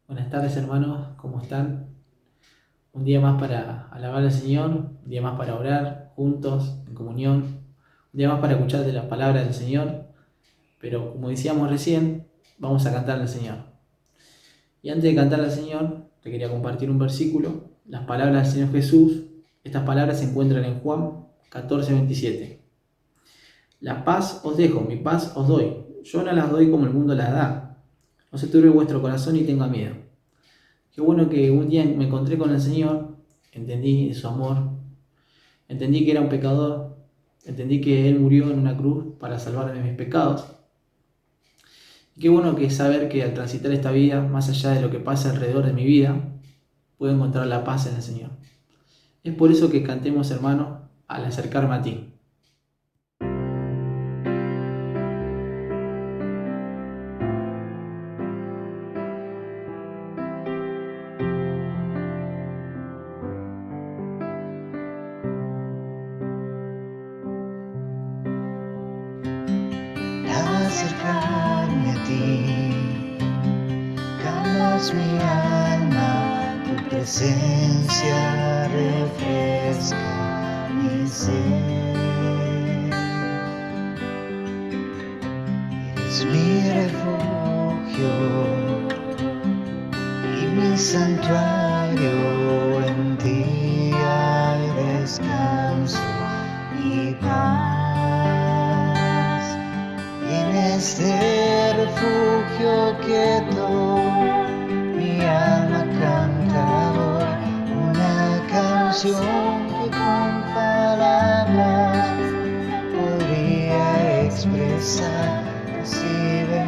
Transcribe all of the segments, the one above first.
Buenas tardes hermanos, ¿cómo están? Un día más para alabar al Señor, un día más para orar juntos, en comunión, un día más para escuchar de las palabras del Señor, pero como decíamos recién, vamos a cantar al Señor. Y antes de cantar al Señor, te quería compartir un versículo, las palabras del Señor Jesús. Estas palabras se encuentran en Juan 14:27. La paz os dejo, mi paz os doy. Yo no las doy como el mundo las da. No se turbe vuestro corazón y tenga miedo. Qué bueno que un día me encontré con el Señor, entendí su amor, entendí que era un pecador, entendí que Él murió en una cruz para salvarme de mis pecados. Y qué bueno que saber que al transitar esta vida, más allá de lo que pasa alrededor de mi vida, puedo encontrar la paz en el Señor. Es por eso que cantemos, hermanos, al acercarme a ti. Acercarme a ti, calmas mi alma, tu presencia refresca mi ser. Eres mi refugio y mi santuario, en ti hay descanso y paz. En este refugio quedo, mi alma canta hoy una canción que con palabras podría expresar. Recibe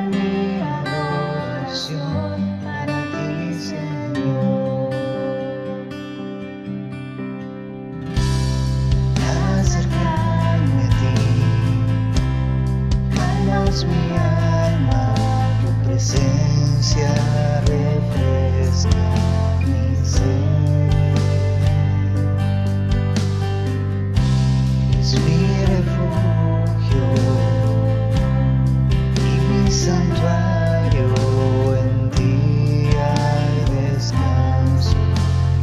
mi adoración para ti, Señor. Acercarme a ti, calmas mi alma, tu presencia refresca mi ser. Es mi refugio y mi santuario, en ti hay descanso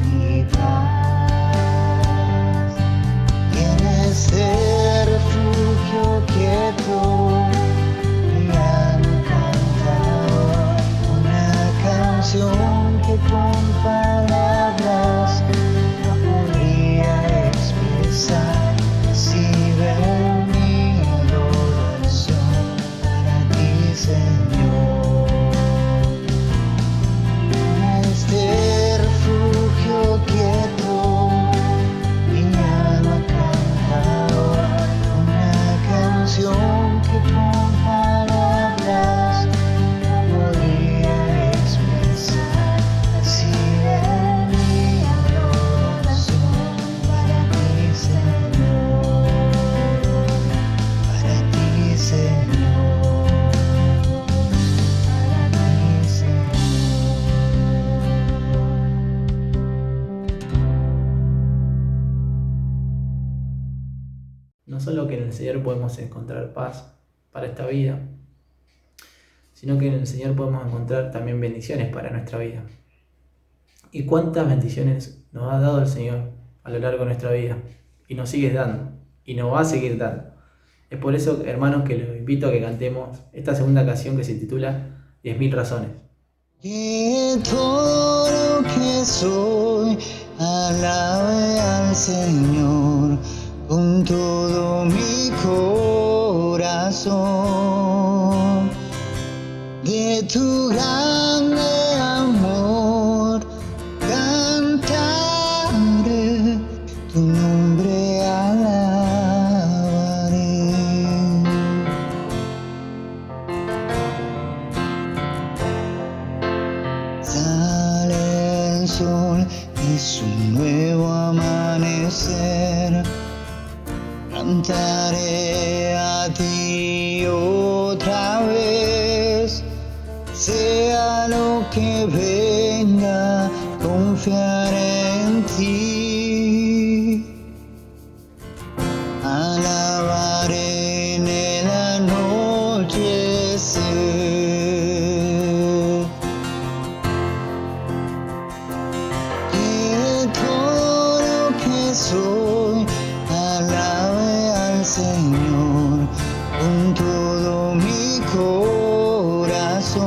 y paz. Y en este refugio quieto, mi alma canta hoy una canción que con palabras no podría expresar. Recibe mi adoración para ti, Señor. En este refugio quieto, mi alma canta hoy una canción que con palabras no podría expresar. Recibe mi adoración para ti, Señor. Para ti, Señor. Para ti, Señor. No solo que en el Señor podemos encontrar paz para esta vida, sino que en el Señor podemos encontrar también bendiciones para nuestra vida. ¿Y cuántas bendiciones nos ha dado el Señor a lo largo de nuestra vida? Y nos sigue dando, y nos va a seguir dando. Es por eso, hermanos, que los invito a que cantemos esta segunda canción que se titula 10.000 razones. Que todo lo que soy alabe al Señor con todo mi corazón. De tu grande amor cantaré, tu nombre alabaré. Sale el sol, es un nuevo amanecer. Cantaré a ti otra vez, sea lo que venga, confiaré en ti. Alabaré en el anochecer. Señor, con todo mi corazón.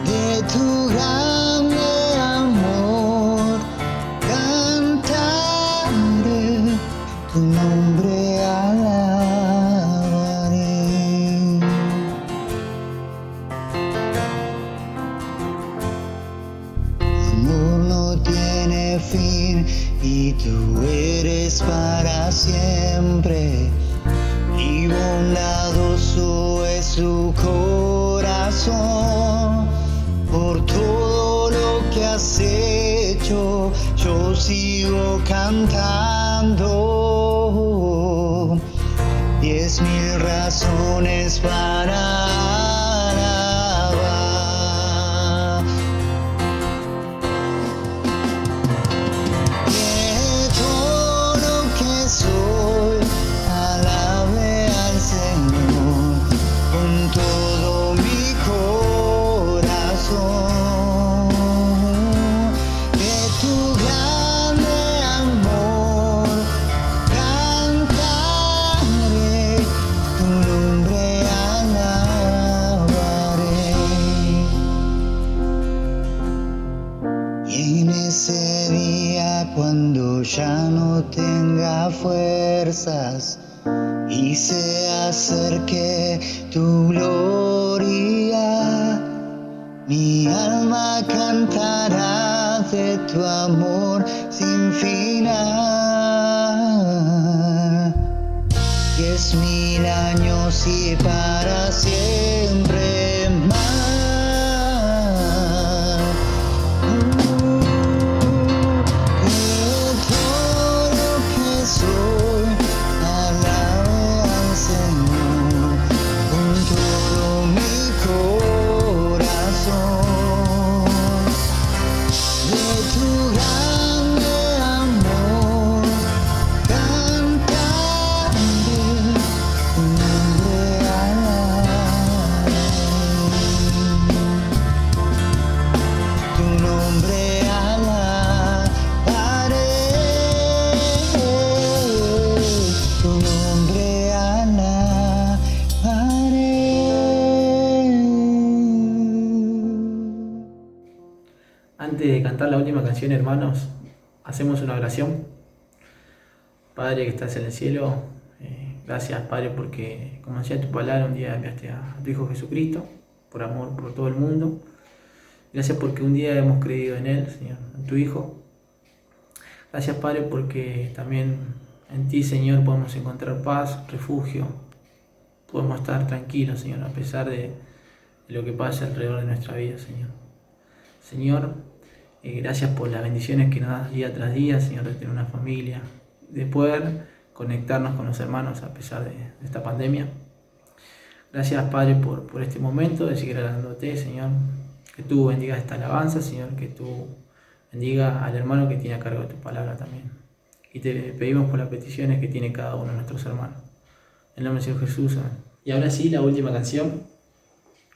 De tu grande amor cantaré, tu nombre alabaré. Amor no tiene fin y tú eres para siempre, y bondadoso es su corazón. Por todo lo que has hecho, yo sigo cantando. 10,000 razones para alabar. Que todo lo que soy alabe al Señor con todo mi corazón. De tu grande amor cantaré, tu nombre alabaré. Y en ese día, cuando ya no tenga fuerzas y se acerque tu gloria, mi alma cantará de tu amor sin final. 10,000 años y para siempre más. Que todo lo que soy alabe al Señor con todo mi corazón. De tu grande amor cantaré, tu nombre alabaré. Tu nombre alabaré. Tu nombre alabaré. Antes de cantar la última canción, hermanos, hacemos una oración. Padre que estás en el cielo, gracias, Padre, porque como decía tu palabra, un día enviaste a tu Hijo Jesucristo, por amor por todo el mundo. Gracias porque un día hemos creído en Él, Señor, en tu Hijo. Gracias, Padre, porque también en ti, Señor, podemos encontrar paz, refugio. Podemos estar tranquilos, Señor, a pesar de lo que pasa alrededor de nuestra vida, Señor. Señor, gracias por las bendiciones que nos das día tras día, Señor, de tener una familia, de poder conectarnos con los hermanos a pesar de esta pandemia. Gracias, Padre, por este momento de seguir alabándote, Señor. Que tú bendigas esta alabanza, Señor, que tú bendiga al hermano que tiene a cargo de tu palabra también. Y te pedimos por las peticiones que tiene cada uno de nuestros hermanos. En el nombre del Señor Jesús, amén. Y ahora sí, la última canción.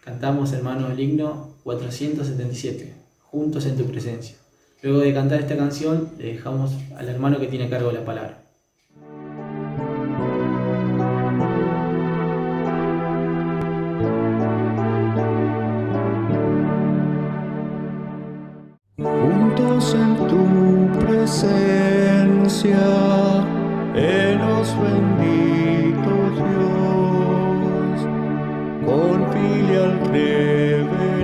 Cantamos, hermano, el himno 477, Juntos en tu presencia. Luego de cantar esta canción, le dejamos al hermano que tiene a cargo de la palabra. Juntos en tu presencia, enos bendito Dios, con filial reverencia,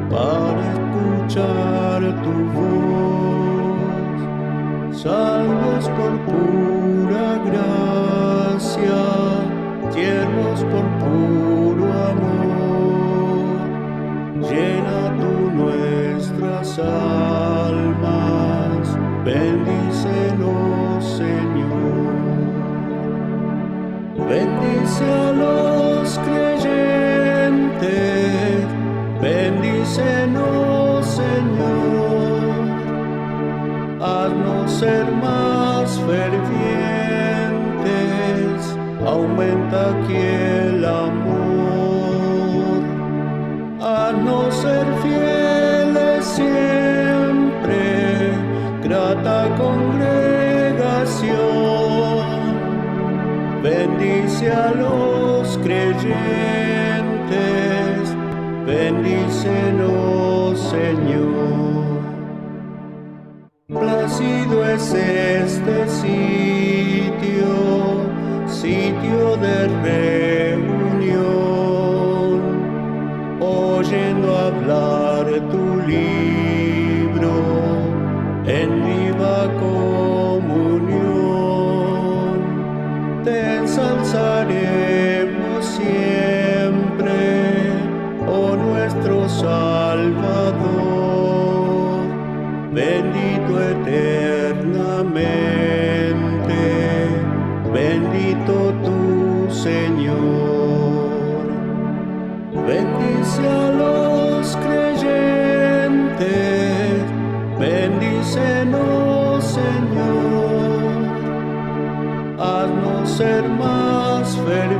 para escuchar tu voz, salvos por pura gracia, tiernos por puro amor, llena tú nuestras almas, bendícenos, Señor. Bendice a los creyentes, bendícenos, Señor. Haznos ser más fervientes, aumenta aquí el amor. Haznos ser fieles siempre, grata congregación. bendice a los creyentes, bendícenos, Señor. Plácido es este sitio, sitio de reunión, oyendo hablar tu libro en viva comunión. Te ensalzaremos siempre, oh nuestro Salvador, bendito eternamente, bendito tu Señor. Bendice a los creyentes, bendícenos, Señor. Haznos ser más fervientes,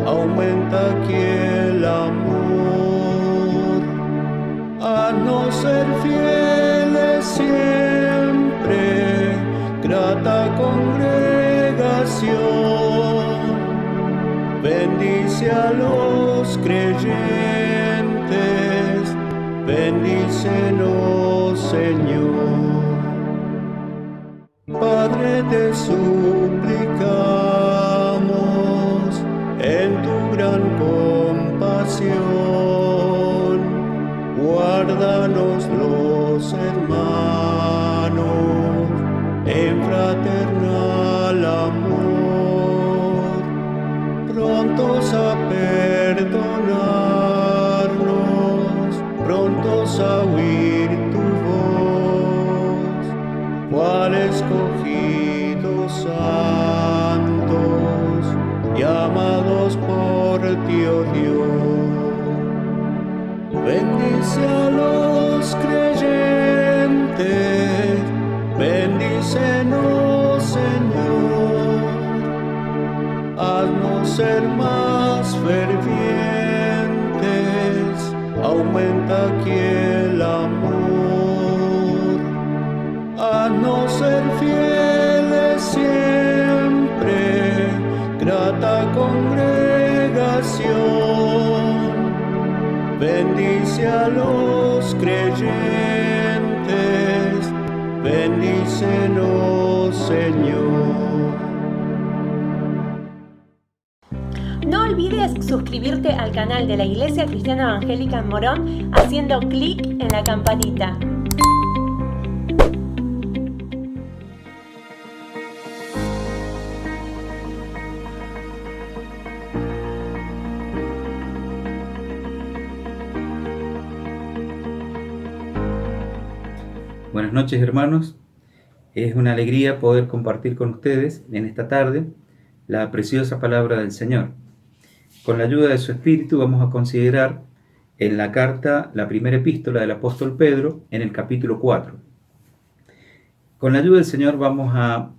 aumenta aquí el amor. Haznos ser fieles siempre, grata congregación. Bendice a los creyentes, bendícenos, Señor. Padre, te suplicamos en tu gran compasión, guárdanos los hermanos en fraternal amor, prontos a perdonarnos, prontos a oír tu voz, cual escogidos santos, llamados por ti, oh Dios. Bendice a los creyentes, bendícenos, Señor. Haznos ser más fervientes, aumenta aquí el amor. Haznos ser fieles siempre, grata congregación. Bendice a los creyentes, bendícenos, Señor. No olvides suscribirte al canal de la Iglesia Cristiana Evangélica en Morón haciendo clic en la campanita. Buenas noches, hermanos. Es una alegría poder compartir con ustedes en esta tarde la preciosa palabra del Señor. Con la ayuda de su Espíritu vamos a considerar en la carta, la primera epístola del apóstol Pedro, en el capítulo 4. Con la ayuda del Señor vamos a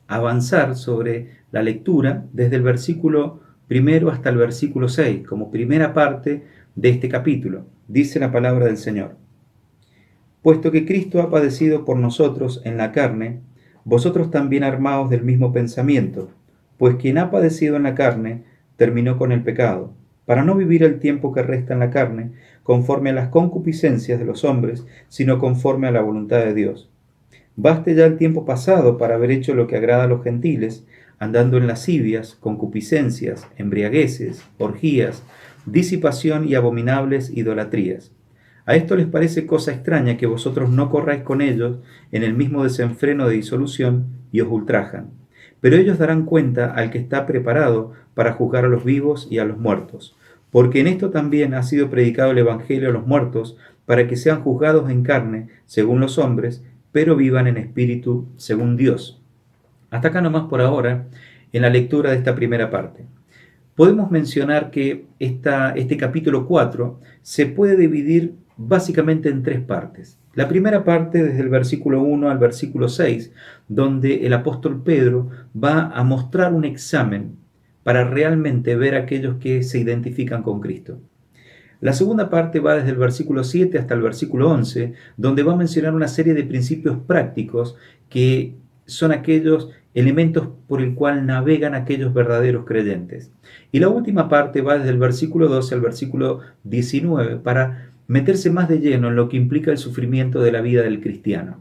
avanzar sobre la lectura desde el versículo 1 hasta el versículo 6, como primera parte de este capítulo. Dice la palabra del Señor: Puesto que Cristo ha padecido por nosotros en la carne, vosotros también armaos del mismo pensamiento, pues quien ha padecido en la carne terminó con el pecado, para no vivir el tiempo que resta en la carne conforme a las concupiscencias de los hombres, sino conforme a la voluntad de Dios. Baste ya el tiempo pasado para haber hecho lo que agrada a los gentiles, andando en lascivias, concupiscencias, embriagueces, orgías, disipación y abominables idolatrías. A esto les parece cosa extraña que vosotros no corráis con ellos en el mismo desenfreno de disolución y os ultrajan. Pero ellos darán cuenta al que está preparado para juzgar a los vivos y a los muertos. Porque en esto también ha sido predicado el Evangelio a los muertos, para que sean juzgados en carne, según los hombres, pero vivan en espíritu, según Dios. Hasta acá nomás por ahora, en la lectura de esta primera parte. Podemos mencionar que este capítulo 4 se puede dividir básicamente en tres partes. La primera parte desde el versículo 1 al versículo 6, donde el apóstol Pedro va a mostrar un examen para realmente ver a aquellos que se identifican con Cristo. La segunda parte va desde el versículo 7 hasta el versículo 11, donde va a mencionar una serie de principios prácticos que son aquellos elementos por el cual navegan aquellos verdaderos creyentes. Y la última parte va desde el versículo 12 al versículo 19 para meterse más de lleno en lo que implica el sufrimiento de la vida del cristiano.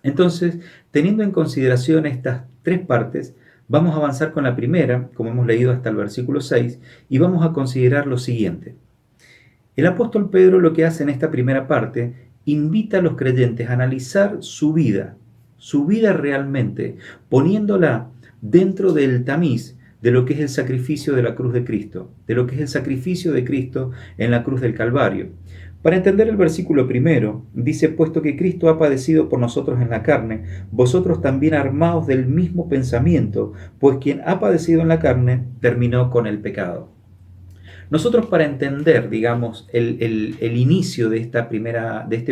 Entonces, teniendo en consideración estas tres partes, vamos a avanzar con la primera, como hemos leído hasta el versículo 6, y vamos a considerar lo siguiente. El apóstol Pedro lo que hace en esta primera parte, invita a los creyentes a analizar su vida realmente, poniéndola dentro del tamiz de lo que es el sacrificio de la cruz de Cristo, de lo que es el sacrificio de Cristo en la cruz del Calvario. Para entender el versículo primero, dice: puesto que Cristo ha padecido por nosotros en la carne, vosotros también armaos del mismo pensamiento, pues quien ha padecido en la carne terminó con el pecado. Nosotros, para entender, digamos, el inicio de este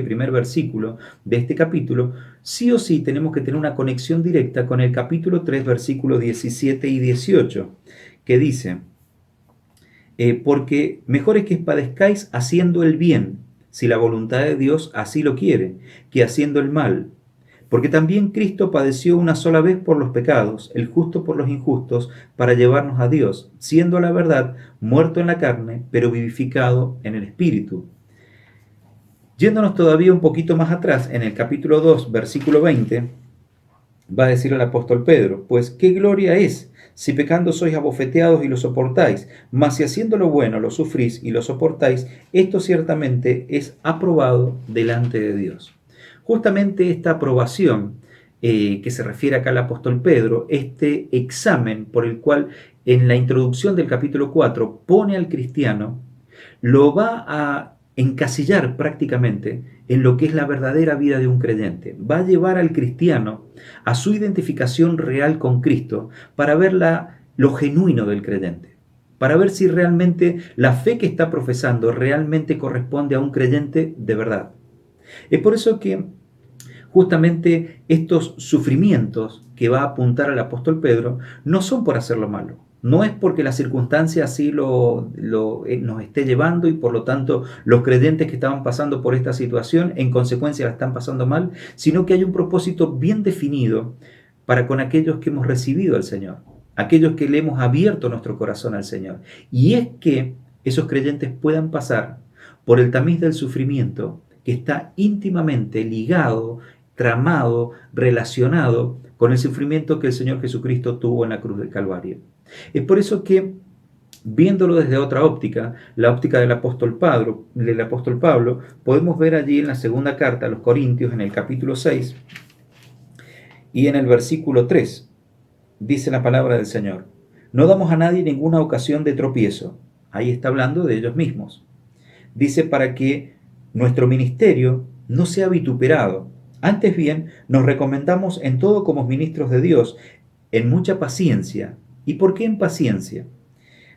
primer versículo, de este capítulo, sí o sí tenemos que tener una conexión directa con el capítulo 3, versículos 17 y 18, que dice: porque mejor es que padezcáis haciendo el bien, si la voluntad de Dios así lo quiere, que haciendo el mal. Porque también Cristo padeció una sola vez por los pecados, el justo por los injustos, para llevarnos a Dios, siendo a la verdad muerto en la carne, pero vivificado en el Espíritu. Yéndonos todavía un poquito más atrás, en el capítulo 2, versículo 20, va a decir el apóstol Pedro: pues qué gloria es, si pecando sois abofeteados y lo soportáis, mas si haciendo lo bueno lo sufrís y lo soportáis, esto ciertamente es aprobado delante de Dios. Justamente esta aprobación que se refiere acá al apóstol Pedro, este examen por el cual en la introducción del capítulo 4 pone al cristiano, lo va a encasillar prácticamente en lo que es la verdadera vida de un creyente. Va a llevar al cristiano a su identificación real con Cristo para ver lo genuino del creyente, para ver si realmente la fe que está profesando realmente corresponde a un creyente de verdad. Es por eso que justamente estos sufrimientos que va a apuntar al apóstol Pedro no son por hacer lo malo. No es porque la circunstancia así nos esté llevando y por lo tanto los creyentes que estaban pasando por esta situación en consecuencia la están pasando mal, sino que hay un propósito bien definido para con aquellos que hemos recibido al Señor, aquellos que le hemos abierto nuestro corazón al Señor. Y es que esos creyentes puedan pasar por el tamiz del sufrimiento que está íntimamente ligado, tramado, relacionado con el sufrimiento que el Señor Jesucristo tuvo en la cruz del Calvario. Es por eso que, viéndolo desde otra óptica, la óptica del apóstol Pablo, podemos ver allí en la segunda carta a los Corintios, en el capítulo 6 y en el versículo 3, dice la palabra del Señor: no damos a nadie ninguna ocasión de tropiezo. Ahí está hablando de ellos mismos. Dice: para que nuestro ministerio no sea vituperado. Antes bien, nos recomendamos en todo como ministros de Dios, en mucha paciencia. ¿Y por qué en paciencia?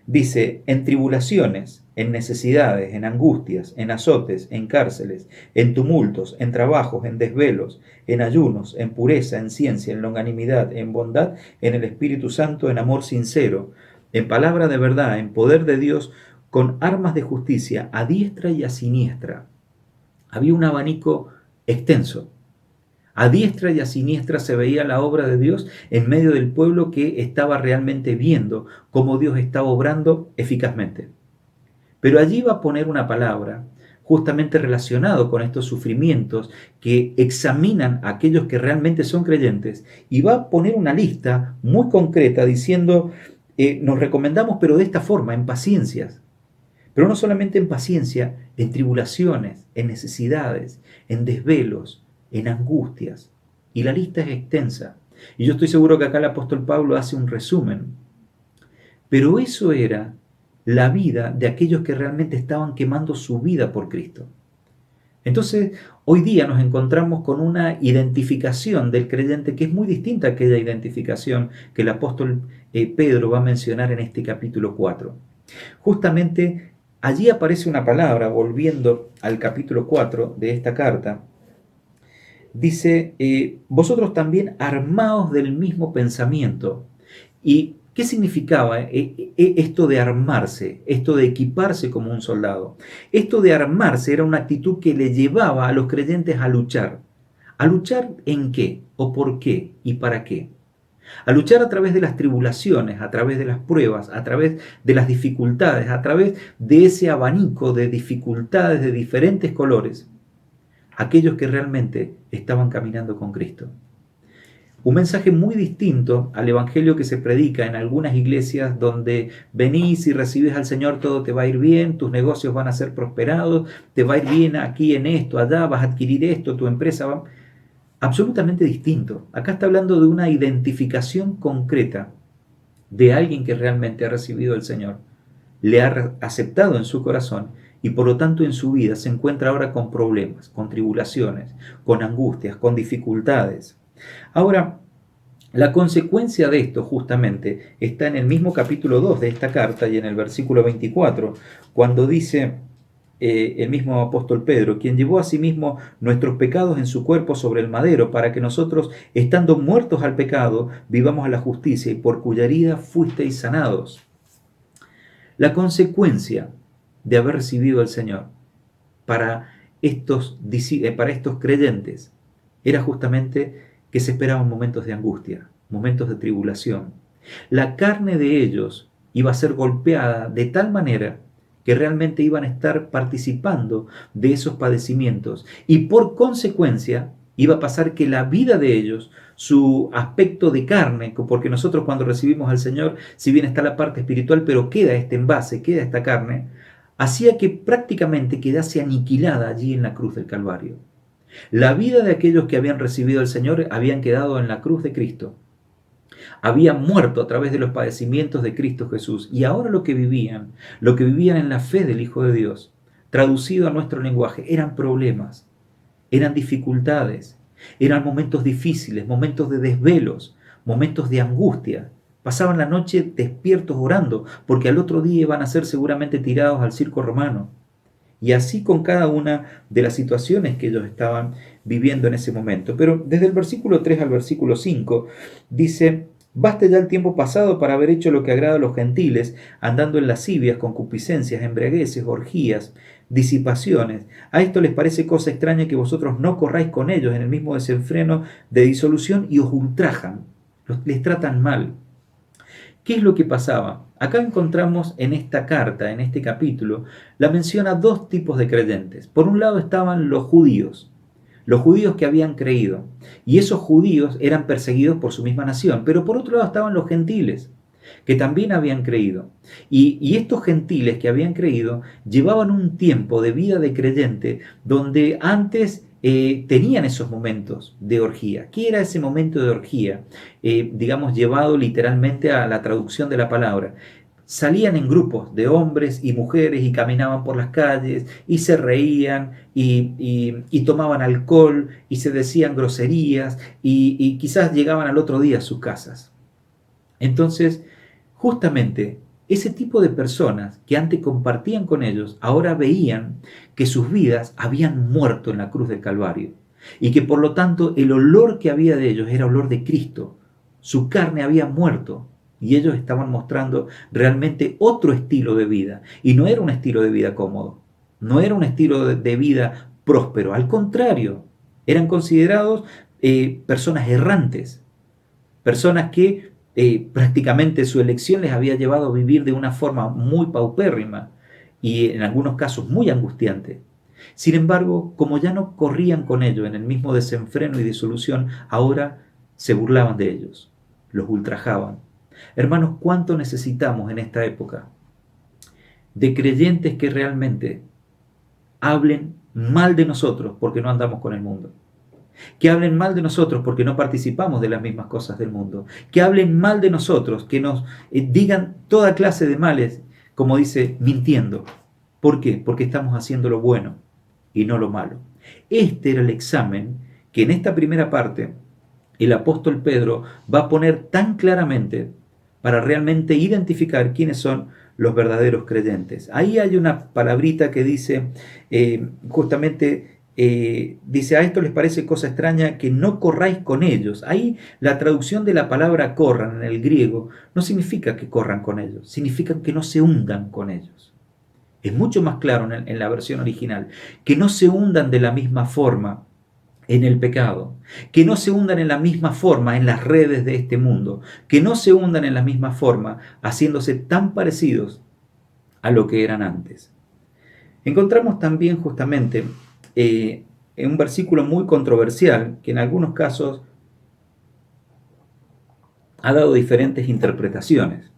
Dice: en tribulaciones, en necesidades, en angustias, en azotes, en cárceles, en tumultos, en trabajos, en desvelos, en ayunos, en pureza, en ciencia, en longanimidad, en bondad, en el Espíritu Santo, en amor sincero, en palabra de verdad, en poder de Dios, con armas de justicia, a diestra y a siniestra. Había un abanico extenso. A diestra y a siniestra se veía la obra de Dios en medio del pueblo que estaba realmente viendo cómo Dios estaba obrando eficazmente. Pero allí va a poner una palabra justamente relacionado con estos sufrimientos que examinan a aquellos que realmente son creyentes, y va a poner una lista muy concreta diciendo: nos recomendamos, pero de esta forma, en paciencias. Pero no solamente en paciencia, en tribulaciones, en necesidades, en desvelos, en angustias. Y la lista es extensa. Y yo estoy seguro que acá el apóstol Pablo hace un resumen. Pero eso era la vida de aquellos que realmente estaban quemando su vida por Cristo. Entonces, hoy día nos encontramos con una identificación del creyente que es muy distinta a aquella identificación que el apóstol Pedro va a mencionar en este capítulo 4. Justamente allí aparece una palabra, volviendo al capítulo 4 de esta carta. Dice: vosotros también armaos del mismo pensamiento. ¿Y qué significaba esto de armarse, esto de equiparse como un soldado? Esto de armarse era una actitud que le llevaba a los creyentes a luchar, ¿A luchar en qué? ¿O por qué? ¿Y para qué? A luchar a través de las tribulaciones, a través de las pruebas, a través de las dificultades, a través de ese abanico de dificultades de diferentes colores, aquellos que realmente estaban caminando con Cristo. Un mensaje muy distinto al evangelio que se predica en algunas iglesias donde venís y recibes al Señor, todo te va a ir bien, tus negocios van a ser prosperados, te va a ir bien aquí en esto, allá, vas a adquirir esto, tu empresa va... Absolutamente distinto. Acá está hablando de una identificación concreta de alguien que realmente ha recibido al Señor, le ha aceptado en su corazón y por lo tanto en su vida se encuentra ahora con problemas, con tribulaciones, con angustias, con dificultades. Ahora, la consecuencia de esto justamente está en el mismo capítulo 2 de esta carta y en el versículo 24, cuando dice el mismo apóstol Pedro, quien llevó a sí mismo nuestros pecados en su cuerpo sobre el madero, para que nosotros, estando muertos al pecado, vivamos a la justicia, y por cuya herida fuisteis sanados. La consecuencia de haber recibido al Señor para estos creyentes era justamente que se esperaban momentos de angustia, momentos de tribulación. La carne de ellos iba a ser golpeada de tal manera que realmente iban a estar participando de esos padecimientos y por consecuencia iba a pasar que la vida de ellos, su aspecto de carne, porque nosotros cuando recibimos al Señor, si bien está la parte espiritual, pero queda este envase, queda esta carne, hacía que prácticamente quedase aniquilada allí en la cruz del Calvario. La vida de aquellos que habían recibido al Señor habían quedado en la cruz de Cristo. Habían muerto a través de los padecimientos de Cristo Jesús. Y ahora lo que vivían en la fe del Hijo de Dios, traducido a nuestro lenguaje, eran problemas, eran dificultades, eran momentos difíciles, momentos de desvelos, momentos de angustia. Pasaban la noche despiertos orando, porque al otro día iban a ser seguramente tirados al circo romano. Y así con cada una de las situaciones que ellos estaban viviendo en ese momento. Pero desde el versículo 3 al versículo 5 dice: baste ya el tiempo pasado para haber hecho lo que agrada a los gentiles, andando en lascivias, concupiscencias, embriagueces, orgías, disipaciones. A esto les parece cosa extraña que vosotros no corráis con ellos en el mismo desenfreno de disolución y os ultrajan, les tratan mal. ¿Qué es lo que pasaba? Acá encontramos en esta carta, en este capítulo, la mención a dos tipos de creyentes. Por un lado estaban los judíos que habían creído, y esos judíos eran perseguidos por su misma nación, pero por otro lado estaban los gentiles, que también habían creído. Y estos gentiles que habían creído llevaban un tiempo de vida de creyente donde antes tenían esos momentos de orgía. ¿Qué era ese momento de orgía? Digamos, llevado literalmente a la traducción de la palabra. Salían en grupos de hombres y mujeres y caminaban por las calles y se reían y tomaban alcohol y se decían groserías y quizás llegaban al otro día a sus casas. Entonces, justamente ese tipo de personas que antes compartían con ellos, ahora veían que sus vidas habían muerto en la cruz del Calvario y que por lo tanto el olor que había de ellos era olor de Cristo. Su carne había muerto y ellos estaban mostrando realmente otro estilo de vida. Y no era un estilo de vida cómodo, no era un estilo de vida próspero, al contrario, eran considerados personas errantes, personas que prácticamente su elección les había llevado a vivir de una forma muy paupérrima y en algunos casos muy angustiante. Sin embargo, como ya no corrían con ellos en el mismo desenfreno y disolución, ahora se burlaban de ellos, los ultrajaban. Hermanos, ¿cuánto necesitamos en esta época de creyentes que realmente hablen mal de nosotros porque no andamos con el mundo? Que hablen mal de nosotros porque no participamos de las mismas cosas del mundo. Que hablen mal de nosotros, que nos digan toda clase de males, como dice, mintiendo. ¿Por qué? Porque estamos haciendo lo bueno y no lo malo. Este era el examen que en esta primera parte el apóstol Pedro va a poner tan claramente para realmente identificar quiénes son los verdaderos creyentes. Ahí hay una palabrita que dice justamente... dice, a esto les parece cosa extraña que no corráis con ellos. Ahí la traducción de la palabra corran en el griego no significa que corran con ellos, significa que no se hundan con ellos. Es mucho más claro en la versión original, que no se hundan de la misma forma en el pecado, que no se hundan en la misma forma en las redes de este mundo, que no se hundan en la misma forma haciéndose tan parecidos a lo que eran antes. Encontramos también justamente en un versículo muy controversial que en algunos casos ha dado diferentes interpretaciones.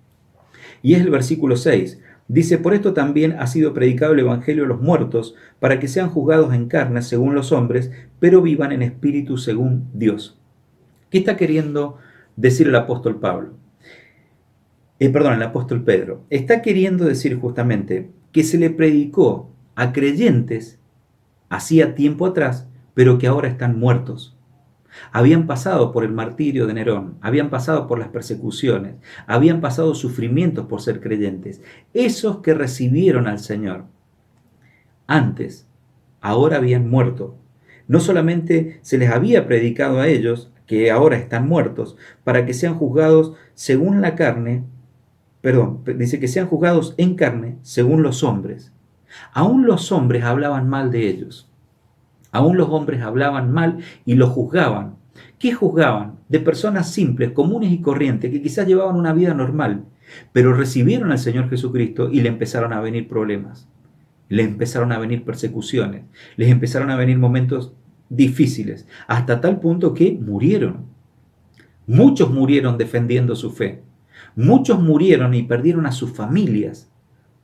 Y es el versículo 6. Dice, por esto también ha sido predicado el Evangelio a los muertos, para que sean juzgados en carne según los hombres, pero vivan en espíritu según Dios. ¿Qué está queriendo decir el apóstol Pablo? El apóstol Pedro. Está queriendo decir justamente que se le predicó a creyentes hacía tiempo atrás, pero que ahora están muertos. Habían pasado por el martirio de Nerón, habían pasado por las persecuciones, habían pasado sufrimientos por ser creyentes. Esos que recibieron al Señor antes, ahora habían muerto. No solamente se les había predicado a ellos, que ahora están muertos, para que sean juzgados según la carne, dice que sean juzgados en carne según los hombres. Aún los hombres hablaban mal de ellos. Aún los hombres hablaban mal y los juzgaban. ¿Qué juzgaban? De personas simples, comunes y corrientes, que quizás llevaban una vida normal, pero recibieron al Señor Jesucristo y le empezaron a venir problemas, le empezaron a venir persecuciones, les empezaron a venir momentos difíciles, hasta tal punto que murieron. Muchos murieron defendiendo su fe. Muchos murieron y perdieron a sus familias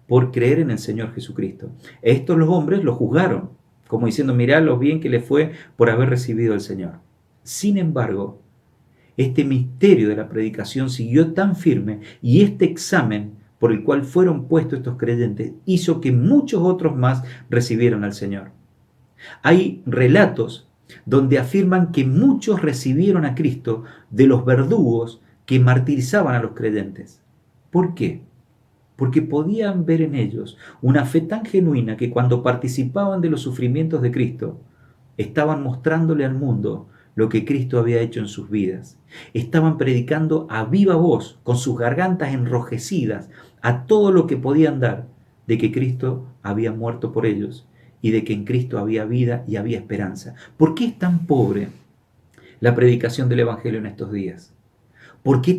por creer en el Señor Jesucristo. Estos los hombres los juzgaron, como diciendo, mirá lo bien que le fue por haber recibido al Señor. Sin embargo, este misterio de la predicación siguió tan firme y este examen por el cual fueron puestos estos creyentes hizo que muchos otros más recibieran al Señor. Hay relatos donde afirman que muchos recibieron a Cristo de los verdugos que martirizaban a los creyentes. ¿Por qué? Porque podían ver en ellos una fe tan genuina que cuando participaban de los sufrimientos de Cristo, estaban mostrándole al mundo lo que Cristo había hecho en sus vidas. Estaban predicando a viva voz, con sus gargantas enrojecidas, a todo lo que podían dar, de que Cristo había muerto por ellos y de que en Cristo había vida y había esperanza. ¿Por qué es tan pobre la predicación del Evangelio en estos días? ¿Por qué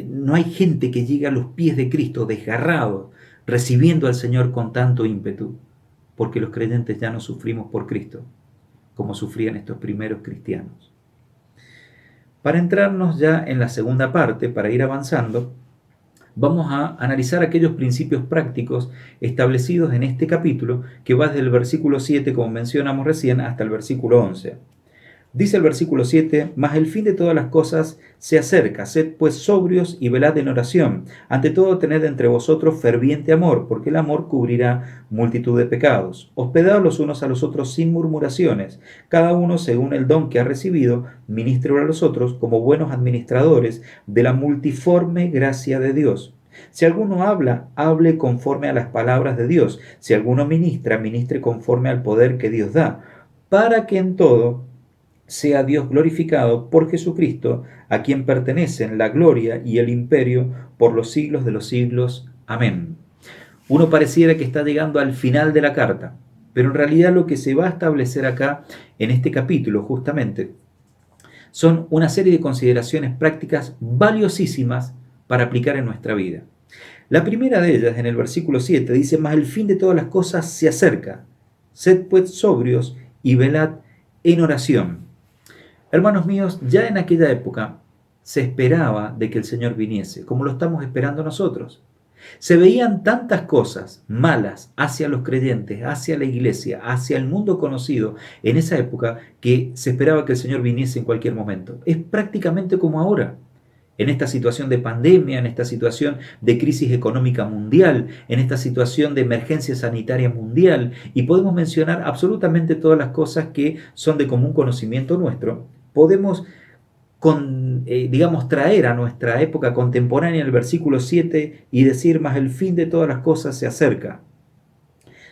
no hay gente que llegue a los pies de Cristo desgarrado, recibiendo al Señor con tanto ímpetu? Porque los creyentes ya no sufrimos por Cristo, como sufrían estos primeros cristianos. Para entrarnos ya en la segunda parte, para ir avanzando, vamos a analizar aquellos principios prácticos establecidos en este capítulo, que va desde el versículo 7, como mencionamos recién, hasta el versículo 11. Dice el versículo 7, mas el fin de todas las cosas se acerca, sed pues sobrios y velad en oración. Ante todo tened entre vosotros ferviente amor, porque el amor cubrirá multitud de pecados. Hospedaos los unos a los otros sin murmuraciones, cada uno según el don que ha recibido, ministre a los otros como buenos administradores de la multiforme gracia de Dios. Si alguno habla, hable conforme a las palabras de Dios. Si alguno ministra, ministre conforme al poder que Dios da, para que en todo sea Dios glorificado por Jesucristo, a quien pertenecen la gloria y el imperio por los siglos de los siglos. Amén. Uno pareciera que está llegando al final de la carta, pero en realidad lo que se va a establecer acá en este capítulo justamente son una serie de consideraciones prácticas valiosísimas para aplicar en nuestra vida. La primera de ellas, en el versículo 7, dice, mas el fin de todas las cosas se acerca, sed pues sobrios y velad en oración. Hermanos míos, ya en aquella época se esperaba de que el Señor viniese, como lo estamos esperando nosotros. Se veían tantas cosas malas hacia los creyentes, hacia la iglesia, hacia el mundo conocido en esa época, que se esperaba que el Señor viniese en cualquier momento. Es prácticamente como ahora, en esta situación de pandemia, en esta situación de crisis económica mundial, en esta situación de emergencia sanitaria mundial, y podemos mencionar absolutamente todas las cosas que son de común conocimiento nuestro. Podemos, traer a nuestra época contemporánea el versículo 7 y decir, mas el fin de todas las cosas se acerca.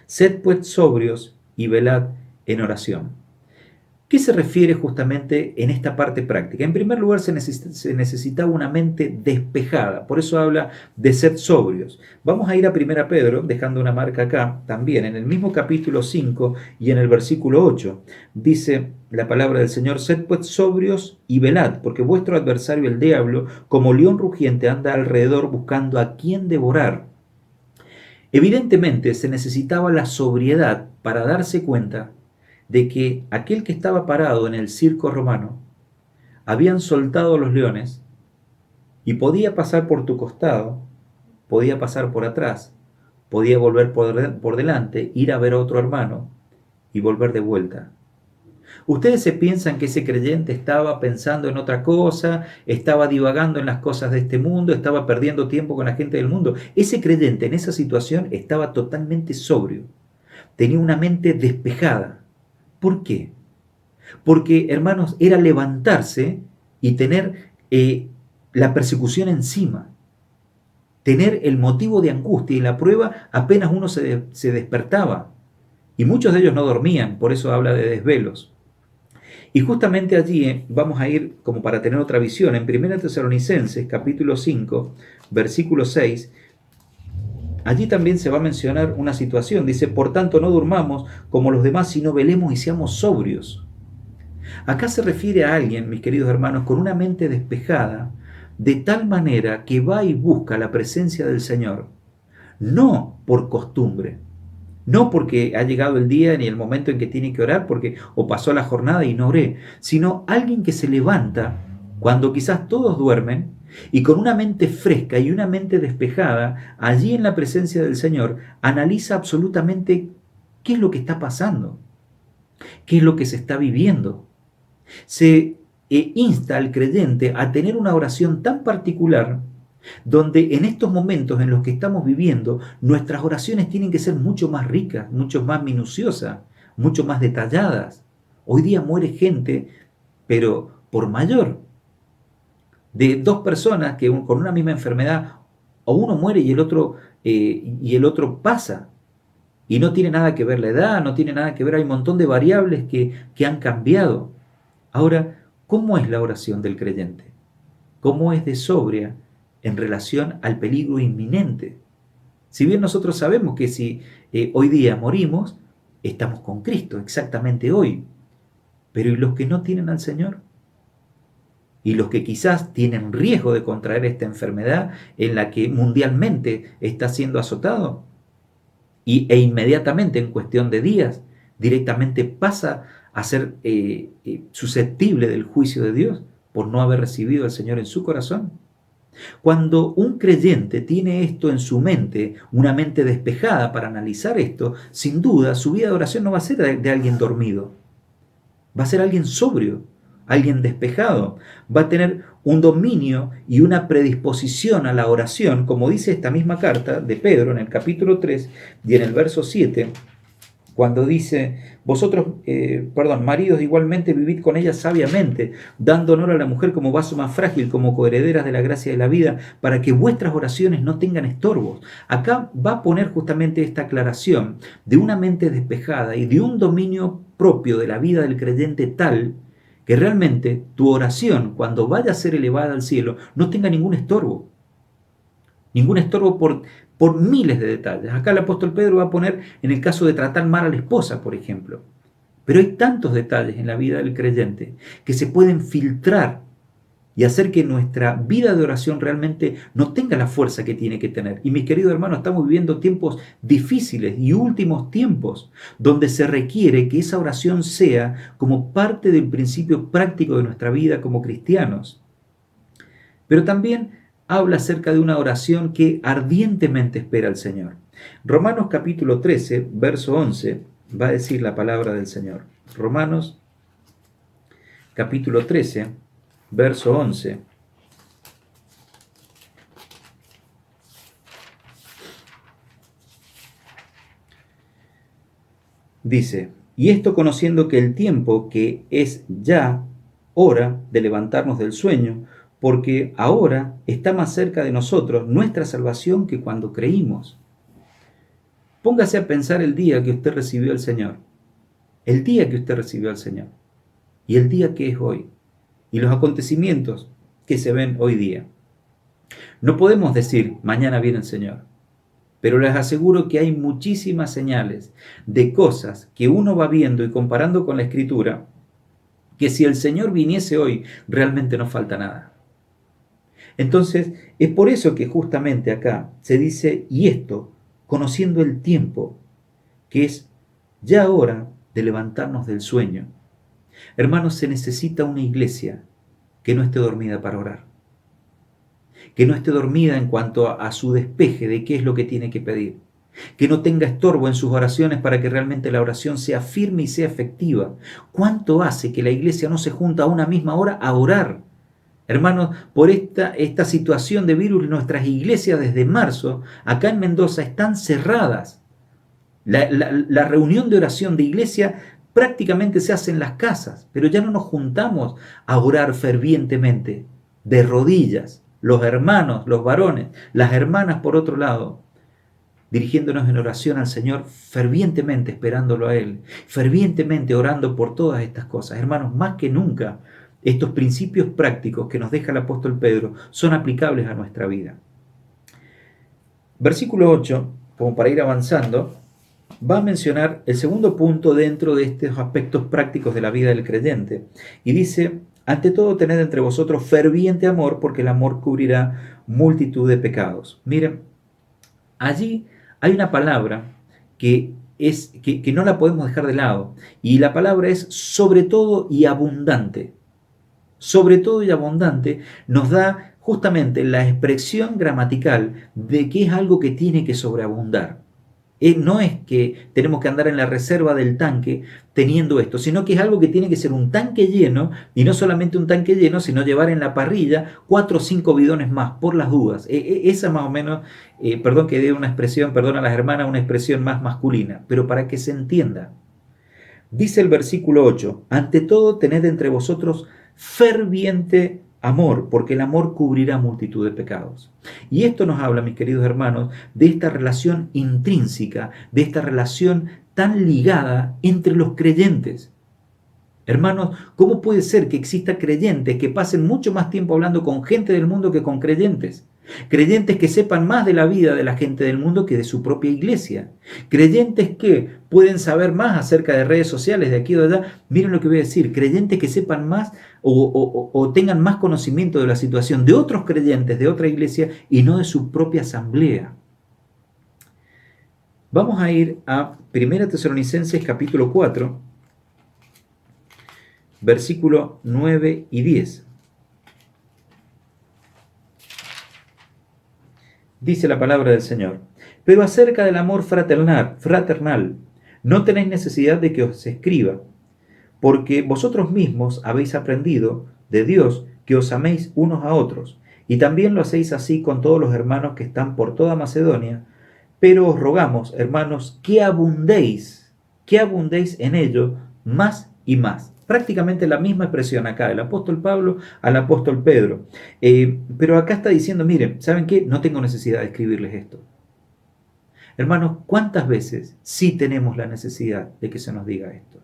Sed pues sobrios y velad en oración. ¿Qué se refiere justamente en esta parte práctica? En primer lugar, se necesitaba una mente despejada. Por eso habla de ser sobrios. Vamos a ir a 1 Pedro, dejando una marca acá también, en el mismo capítulo 5 y en el versículo 8. Dice la palabra del Señor: sed pues sobrios y velad, porque vuestro adversario el diablo, como león rugiente, anda alrededor buscando a quien devorar. Evidentemente se necesitaba la sobriedad para darse cuenta de que aquel que estaba parado en el circo romano habían soltado los leones y podía pasar por tu costado, podía pasar por atrás, podía volver por delante, ir a ver a otro hermano y volver de vuelta. Ustedes se piensan que ese creyente estaba pensando en otra cosa, estaba divagando en las cosas de este mundo, estaba perdiendo tiempo con la gente del mundo. Ese creyente en esa situación estaba totalmente sobrio, tenía una mente despejada. ¿Por qué? Porque, hermanos, era levantarse y tener la persecución encima, tener el motivo de angustia y la prueba apenas uno se despertaba. Y muchos de ellos no dormían, por eso habla de desvelos. Y justamente allí vamos a ir como para tener otra visión. En 1 Tesalonicenses, capítulo 5, versículo 6, allí también se va a mencionar una situación. Dice: por tanto no durmamos como los demás, sino velemos y seamos sobrios. Acá se refiere a alguien, mis queridos hermanos, con una mente despejada, de tal manera que va y busca la presencia del Señor, no por costumbre, no porque ha llegado el día ni el momento en que tiene que orar, o pasó la jornada y no oré, sino alguien que se levanta cuando quizás todos duermen, y con una mente fresca y una mente despejada, allí en la presencia del Señor, analiza absolutamente qué es lo que está pasando, qué es lo que se está viviendo. Se insta al creyente a tener una oración tan particular, donde en estos momentos en los que estamos viviendo, nuestras oraciones tienen que ser mucho más ricas, mucho más minuciosas, mucho más detalladas. Hoy día muere gente, pero por mayor, de dos personas que con una misma enfermedad, o uno muere y el otro pasa, y no tiene nada que ver la edad, no tiene nada que ver, hay un montón de variables que han cambiado. Ahora, ¿cómo es la oración del creyente? ¿Cómo es de sobria en relación al peligro inminente? Si bien nosotros sabemos que si hoy día morimos, estamos con Cristo, exactamente hoy. Pero ¿y los que no tienen al Señor? Y los que quizás tienen riesgo de contraer esta enfermedad en la que mundialmente está siendo azotado, e inmediatamente, en cuestión de días, directamente pasa a ser susceptible del juicio de Dios por no haber recibido al Señor en su corazón. Cuando un creyente tiene esto en su mente, una mente despejada para analizar esto, sin duda su vida de oración no va a ser de alguien dormido, va a ser alguien sobrio, alguien despejado, va a tener un dominio y una predisposición a la oración, como dice esta misma carta de Pedro en el capítulo 3 y en el verso 7, cuando dice: maridos, igualmente vivid con ella sabiamente, dando honor a la mujer como vaso más frágil, como coherederas de la gracia de la vida, para que vuestras oraciones no tengan estorbos. Acá va a poner justamente esta aclaración de una mente despejada y de un dominio propio de la vida del creyente tal que realmente tu oración, cuando vaya a ser elevada al cielo, no tenga ningún estorbo por miles de detalles. Acá el apóstol Pedro va a poner en el caso de tratar mal a la esposa, por ejemplo. Pero hay tantos detalles en la vida del creyente que se pueden filtrar y hacer que nuestra vida de oración realmente no tenga la fuerza que tiene que tener. Y mis queridos hermanos, estamos viviendo tiempos difíciles y últimos tiempos donde se requiere que esa oración sea como parte del principio práctico de nuestra vida como cristianos. Pero también habla acerca de una oración que ardientemente espera al Señor. Romanos capítulo 13, verso 11, va a decir la palabra del Señor. Romanos capítulo 13, verso 11. Dice: y esto conociendo que el tiempo que es ya hora de levantarnos del sueño, porque ahora está más cerca de nosotros nuestra salvación que cuando creímos. Póngase a pensar el día que usted recibió al Señor. El día que usted recibió al Señor. y el día que es hoy y los acontecimientos que se ven hoy día. No podemos decir mañana viene el Señor, pero les aseguro que hay muchísimas señales de cosas que uno va viendo y comparando con la Escritura, que si el Señor viniese hoy, realmente no falta nada. Entonces, es por eso que justamente acá se dice, y esto, conociendo el tiempo, que es ya hora de levantarnos del sueño. Hermanos, se necesita una iglesia que no esté dormida para orar, que no esté dormida en cuanto a su despeje de qué es lo que tiene que pedir, que no tenga estorbo en sus oraciones para que realmente la oración sea firme y sea efectiva. ¿Cuánto hace que la iglesia no se junta a una misma hora a orar? Hermanos, por esta situación de virus, nuestras iglesias desde marzo, acá en Mendoza, están cerradas. La reunión de oración de iglesia prácticamente se hace en las casas, pero ya no nos juntamos a orar fervientemente, de rodillas, los hermanos, los varones, las hermanas por otro lado, dirigiéndonos en oración al Señor fervientemente, esperándolo a Él, fervientemente orando por todas estas cosas. Hermanos, más que nunca, estos principios prácticos que nos deja el apóstol Pedro son aplicables a nuestra vida. Versículo 8, como para ir avanzando, va a mencionar el segundo punto dentro de estos aspectos prácticos de la vida del creyente. Y dice, ante todo tened entre vosotros ferviente amor, porque el amor cubrirá multitud de pecados. Miren, allí hay una palabra que no la podemos dejar de lado. Y la palabra es sobre todo y abundante. Sobre todo y abundante nos da justamente la expresión gramatical de que es algo que tiene que sobreabundar. No es que tenemos que andar en la reserva del tanque teniendo esto, sino que es algo que tiene que ser un tanque lleno, y no solamente un tanque lleno, sino llevar en la parrilla 4 o 5 bidones más, por las dudas. Esa más o menos, perdón que dé una expresión, perdón a las hermanas, una expresión más masculina, pero para que se entienda. Dice el versículo 8, ante todo tened entre vosotros ferviente amor, porque el amor cubrirá multitud de pecados. Y esto nos habla, mis queridos hermanos, de esta relación intrínseca, de esta relación tan ligada entre los creyentes. Hermanos, ¿cómo puede ser que exista creyentes que pasen mucho más tiempo hablando con gente del mundo que con creyentes? Creyentes que sepan más de la vida de la gente del mundo que de su propia iglesia. Creyentes que pueden saber más acerca de redes sociales de aquí o de allá. Miren lo que voy a decir. Creyentes que sepan más o tengan más conocimiento de la situación de otros creyentes de otra iglesia y no de su propia asamblea. Vamos a ir a 1 Tesalonicenses capítulo 4, versículo 9 y 10. Dice la palabra del Señor, pero acerca del amor fraternal, no tenéis necesidad de que os escriba, porque vosotros mismos habéis aprendido de Dios que os améis unos a otros, y también lo hacéis así con todos los hermanos que están por toda Macedonia, pero os rogamos, hermanos, que abundéis en ello más y más. Prácticamente la misma expresión acá, del apóstol Pablo al apóstol Pedro. Pero acá está diciendo, miren, ¿saben qué? No tengo necesidad de escribirles esto. Hermanos, ¿cuántas veces sí tenemos la necesidad de que se nos diga esto?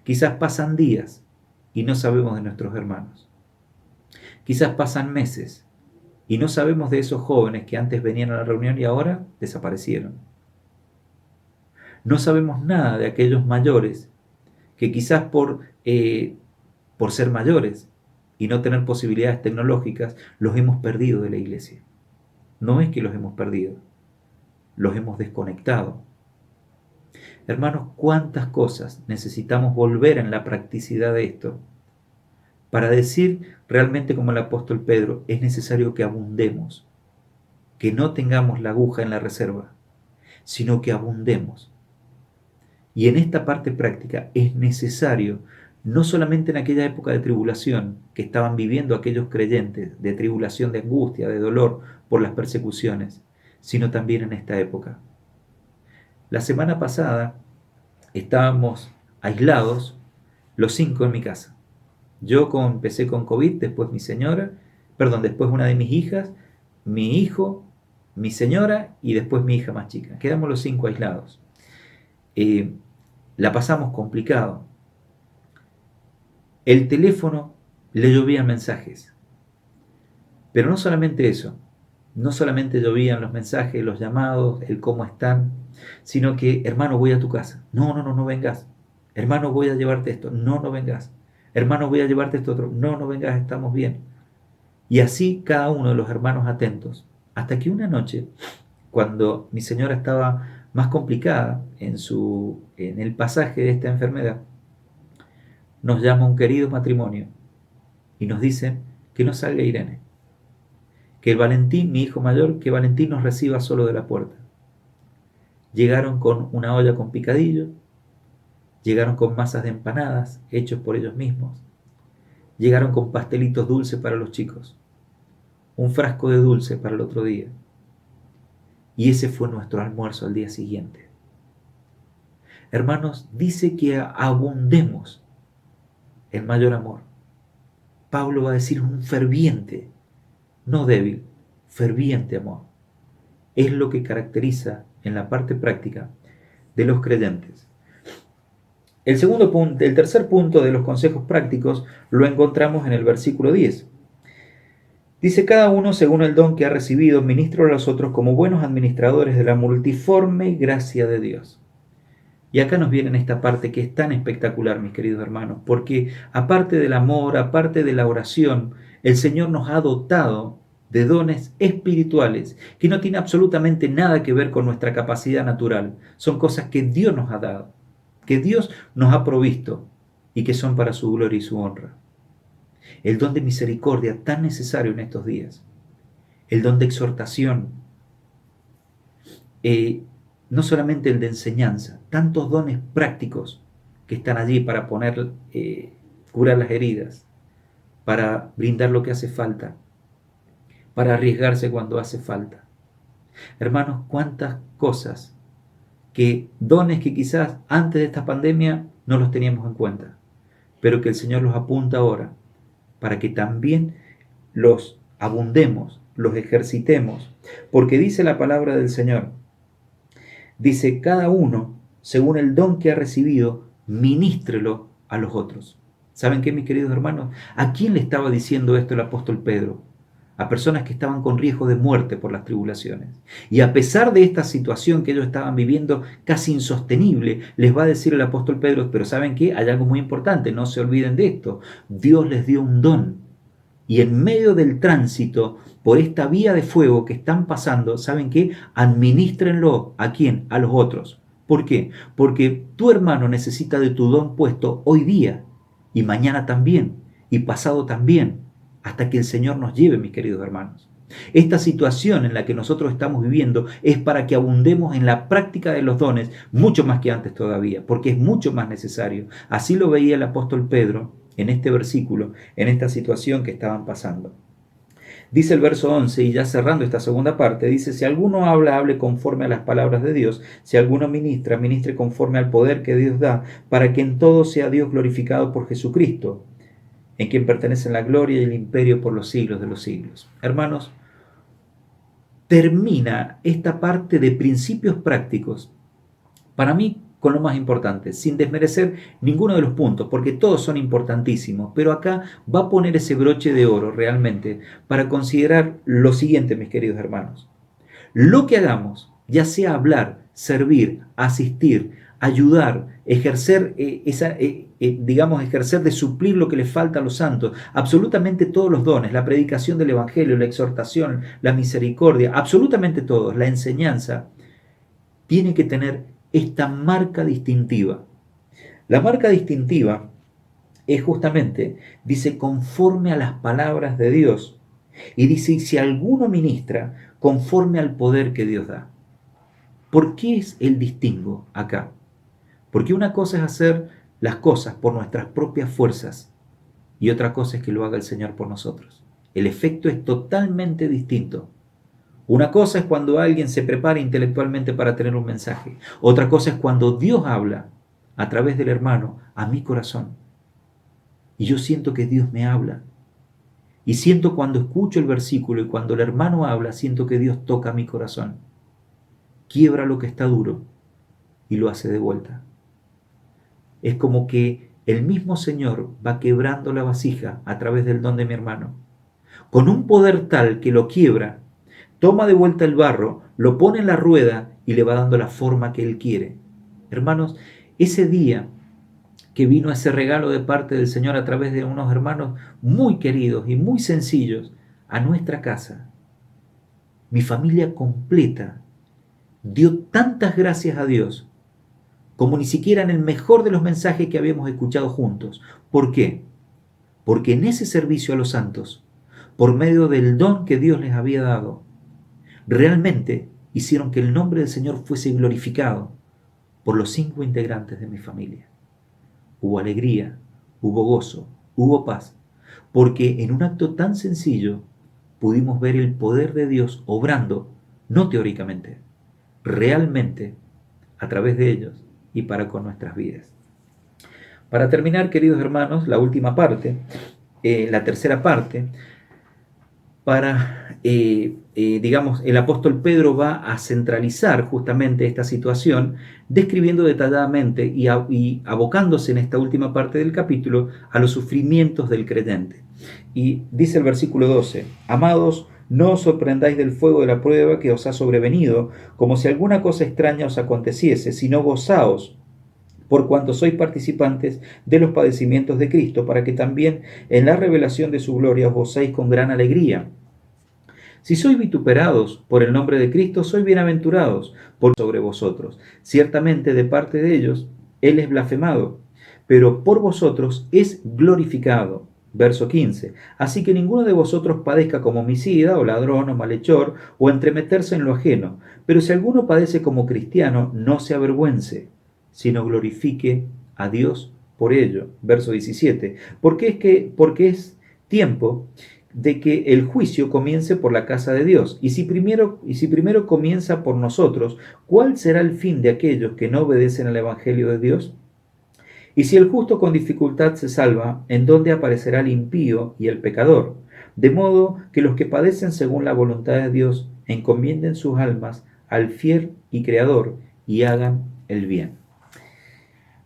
Quizás pasan días y no sabemos de nuestros hermanos. Quizás pasan meses y no sabemos de esos jóvenes que antes venían a la reunión y ahora desaparecieron. No sabemos nada de aquellos mayores que quizás por ser mayores y no tener posibilidades tecnológicas, los hemos perdido de la iglesia. No es que los hemos perdido, los hemos desconectado. Hermanos, ¿cuántas cosas necesitamos volver en la practicidad de esto? Para decir realmente como el apóstol Pedro, es necesario que abundemos, que no tengamos la aguja en la reserva, sino que abundemos. Y en esta parte práctica es necesario, no solamente en aquella época de tribulación que estaban viviendo aquellos creyentes, de tribulación, de angustia, de dolor por las persecuciones, sino también en esta época. La semana pasada estábamos aislados, los 5 en mi casa. Yo empecé con COVID, después después una de mis hijas, mi hijo, mi señora y después mi hija más chica. Quedamos los 5 aislados. La pasamos complicado. El teléfono le llovían mensajes. Pero no solamente eso, no solamente llovían los mensajes, los llamados, el cómo están, sino que, hermano, voy a tu casa. No vengas. Hermano, voy a llevarte esto. No vengas. Hermano, voy a llevarte esto otro. No vengas, estamos bien. Y así cada uno de los hermanos atentos. Hasta que una noche, cuando mi señora estaba más complicada en el pasaje de esta enfermedad, nos llama un querido matrimonio y nos dice que no salga Irene, que el Valentín, mi hijo mayor, que Valentín nos reciba solo de la puerta. Llegaron con una olla con picadillo, llegaron con masas de empanadas hechos por ellos mismos, llegaron con pastelitos dulces para los chicos, un frasco de dulce para el otro día. Y ese fue nuestro almuerzo al día siguiente. Hermanos, dice que abundemos en mayor amor. Pablo va a decir un ferviente, no débil, ferviente amor. Es lo que caracteriza en la parte práctica de los creyentes. El tercer punto de los consejos prácticos lo encontramos en el versículo 10. Dice: cada uno según el don que ha recibido, ministre a los otros como buenos administradores de la multiforme gracia de Dios. Y acá nos viene esta parte que es tan espectacular, mis queridos hermanos, porque aparte del amor, aparte de la oración, el Señor nos ha dotado de dones espirituales que no tienen absolutamente nada que ver con nuestra capacidad natural. Son cosas que Dios nos ha dado, que Dios nos ha provisto y que son para su gloria y su honra. El don de misericordia tan necesario en estos días, el don de exhortación, no solamente el de enseñanza, tantos dones prácticos que están allí para curar las heridas, para brindar lo que hace falta, para arriesgarse cuando hace falta. Hermanos, cuántas cosas, dones que quizás antes de esta pandemia no los teníamos en cuenta, pero que el Señor los apunta ahora, para que también los abundemos, los ejercitemos, porque dice la palabra del Señor, dice: cada uno, según el don que ha recibido, ministrelo a los otros. ¿Saben qué, mis queridos hermanos? ¿A quién le estaba diciendo esto el apóstol Pedro? A personas que estaban con riesgo de muerte por las tribulaciones. Y a pesar de esta situación que ellos estaban viviendo casi insostenible, les va a decir el apóstol Pedro: pero ¿saben qué? Hay algo muy importante, no se olviden de esto. Dios les dio un don. Y en medio del tránsito por esta vía de fuego que están pasando, ¿saben qué? Administrenlo. ¿A quién? A los otros. ¿Por qué? Porque tu hermano necesita de tu don puesto hoy día, y mañana también, y pasado también, hasta que el Señor nos lleve, mis queridos hermanos. Esta situación en la que nosotros estamos viviendo es para que abundemos en la práctica de los dones, mucho más que antes todavía, porque es mucho más necesario. Así lo veía el apóstol Pedro en este versículo, en esta situación que estaban pasando. Dice el verso 11, y ya cerrando esta segunda parte, dice: si alguno habla, hable conforme a las palabras de Dios. Si alguno ministra, ministre conforme al poder que Dios da, para que en todo sea Dios glorificado por Jesucristo, en quien pertenecen la gloria y el imperio por los siglos de los siglos. Hermanos, termina esta parte de principios prácticos, para mí, con lo más importante, sin desmerecer ninguno de los puntos, porque todos son importantísimos, pero acá va a poner ese broche de oro realmente para considerar lo siguiente, mis queridos hermanos. Lo que hagamos, ya sea hablar, servir, asistir, ayudar, ejercer ejercer de suplir lo que les falta a los santos, absolutamente todos los dones, la predicación del evangelio, la exhortación, la misericordia, absolutamente todos, la enseñanza, tiene que tener esta marca distintiva. La marca distintiva es justamente, dice, conforme a las palabras de Dios, y dice: si alguno ministra, conforme al poder que Dios da. ¿Por qué es el distingo acá? Porque una cosa es hacer las cosas por nuestras propias fuerzas y otra cosa es que lo haga el Señor por nosotros. El efecto es totalmente distinto. Una cosa es cuando alguien se prepara intelectualmente para tener un mensaje. Otra cosa es cuando Dios habla a través del hermano a mi corazón. Y yo siento que Dios me habla. Y siento cuando escucho el versículo y cuando el hermano habla, siento que Dios toca mi corazón. Quiebra lo que está duro y lo hace de vuelta. Es como que el mismo Señor va quebrando la vasija a través del don de mi hermano, con un poder tal que lo quiebra, toma de vuelta el barro, lo pone en la rueda y le va dando la forma que Él quiere. Hermanos, ese día que vino ese regalo de parte del Señor a través de unos hermanos muy queridos y muy sencillos a nuestra casa, mi familia completa dio tantas gracias a Dios como ni siquiera en el mejor de los mensajes que habíamos escuchado juntos. ¿Por qué? Porque en ese servicio a los santos, por medio del don que Dios les había dado, realmente hicieron que el nombre del Señor fuese glorificado por los 5 integrantes de mi familia. Hubo alegría, hubo gozo, hubo paz, porque en un acto tan sencillo pudimos ver el poder de Dios obrando, no teóricamente, realmente a través de ellos y para con nuestras vidas. Para terminar, queridos hermanos, la última parte, la tercera parte, digamos, el apóstol Pedro va a centralizar justamente esta situación, describiendo detalladamente y abocándose en esta última parte del capítulo a los sufrimientos del creyente. Y dice el versículo 12, amados, no os sorprendáis del fuego de la prueba que os ha sobrevenido, como si alguna cosa extraña os aconteciese, sino gozaos, por cuanto sois participantes de los padecimientos de Cristo, para que también en la revelación de su gloria os gocéis con gran alegría. Si sois vituperados por el nombre de Cristo, sois bienaventurados por sobre vosotros. Ciertamente de parte de ellos, Él es blasfemado, pero por vosotros es glorificado. Verso 15. Así que ninguno de vosotros padezca como homicida, o ladrón, o malhechor, o entremeterse en lo ajeno. Pero si alguno padece como cristiano, no se avergüence, sino glorifique a Dios por ello. Verso 17. Porque es tiempo de que el juicio comience por la casa de Dios. Y si primero comienza por nosotros, ¿cuál será el fin de aquellos que no obedecen al Evangelio de Dios? Y si el justo con dificultad se salva, ¿en dónde aparecerá el impío y el pecador? De modo que los que padecen según la voluntad de Dios encomienden sus almas al fiel y creador y hagan el bien.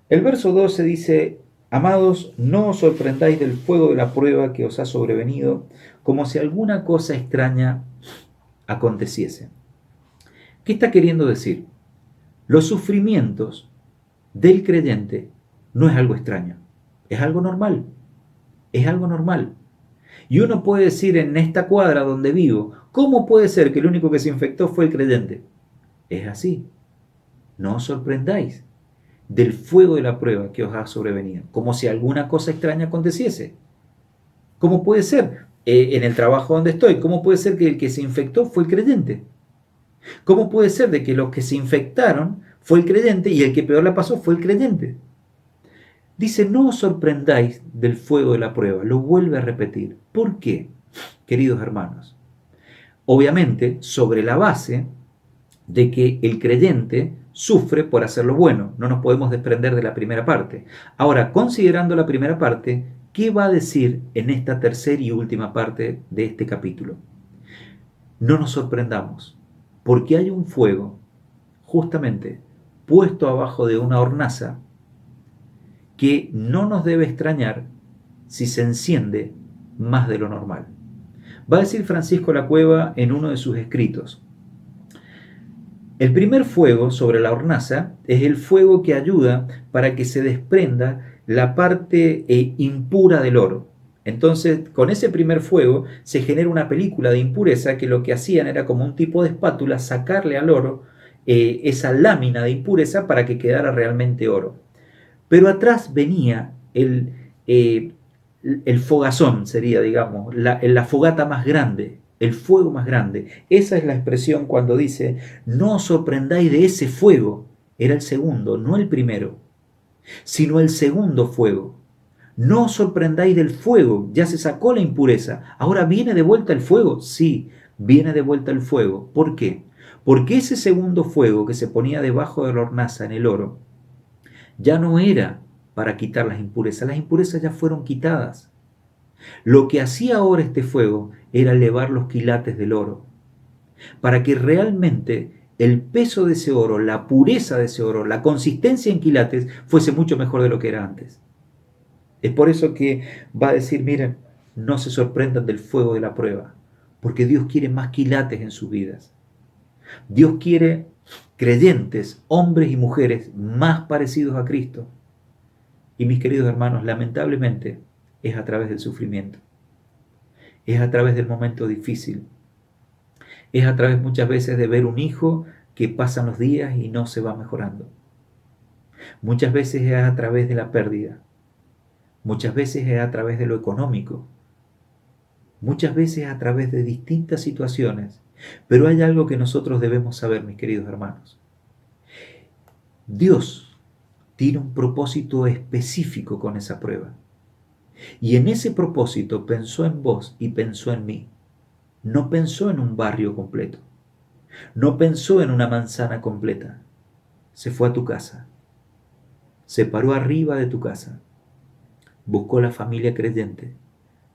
El verso 12 dice, amados, no os sorprendáis del fuego de la prueba que os ha sobrevenido, como si alguna cosa extraña aconteciese. ¿Qué está queriendo decir? Los sufrimientos del creyente no es algo extraño, es algo normal, es algo normal. Y uno puede decir en esta cuadra donde vivo, ¿cómo puede ser que el único que se infectó fue el creyente? Es así. No os sorprendáis del fuego de la prueba que os ha sobrevenido, como si alguna cosa extraña aconteciese. ¿Cómo puede ser? En el trabajo donde estoy, ¿cómo puede ser que el que se infectó fue el creyente? ¿Cómo puede ser de que los que se infectaron fue el creyente y el que peor la pasó fue el creyente? Dice, no os sorprendáis del fuego de la prueba. Lo vuelve a repetir. ¿Por qué, queridos hermanos? Obviamente, sobre la base de que el creyente sufre por hacer lo bueno. No nos podemos desprender de la primera parte. Ahora, considerando la primera parte, ¿qué va a decir en esta tercera y última parte de este capítulo? No nos sorprendamos, porque hay un fuego, justamente, puesto abajo de una hornaza, que no nos debe extrañar si se enciende más de lo normal. Va a decir Francisco La Cueva en uno de sus escritos, el primer fuego sobre la hornaza es el fuego que ayuda para que se desprenda la parte impura del oro. Entonces, con ese primer fuego se genera una película de impureza que lo que hacían era como un tipo de espátula sacarle al oro esa lámina de impureza para que quedara realmente oro. Pero atrás venía el fogazón, sería, digamos, la fogata más grande, el fuego más grande. Esa es la expresión cuando dice, no os sorprendáis de ese fuego. Era el segundo, no el primero, sino el segundo fuego. No os sorprendáis del fuego, ya se sacó la impureza. ¿Ahora viene de vuelta el fuego? Sí, viene de vuelta el fuego. ¿Por qué? Porque ese segundo fuego que se ponía debajo de la hornaza en el oro, ya no era para quitar las impurezas ya fueron quitadas. Lo que hacía ahora este fuego era elevar los quilates del oro, para que realmente el peso de ese oro, la pureza de ese oro, la consistencia en quilates fuese mucho mejor de lo que era antes. Es por eso que va a decir, miren, no se sorprendan del fuego de la prueba, porque Dios quiere más quilates en sus vidas. Dios quiere creyentes, hombres y mujeres más parecidos a Cristo. Y mis queridos hermanos, lamentablemente es a través del sufrimiento, es a través del momento difícil, es a través muchas veces de ver un hijo que pasan los días y no se va mejorando. Muchas veces es a través de la pérdida, muchas veces es a través de lo económico, muchas veces a través de distintas situaciones. Pero hay algo que nosotros debemos saber, mis queridos hermanos. Dios tiene un propósito específico con esa prueba. Y en ese propósito pensó en vos y pensó en mí. No pensó en un barrio completo. No pensó en una manzana completa. Se fue a tu casa. Se paró arriba de tu casa. Buscó la familia creyente.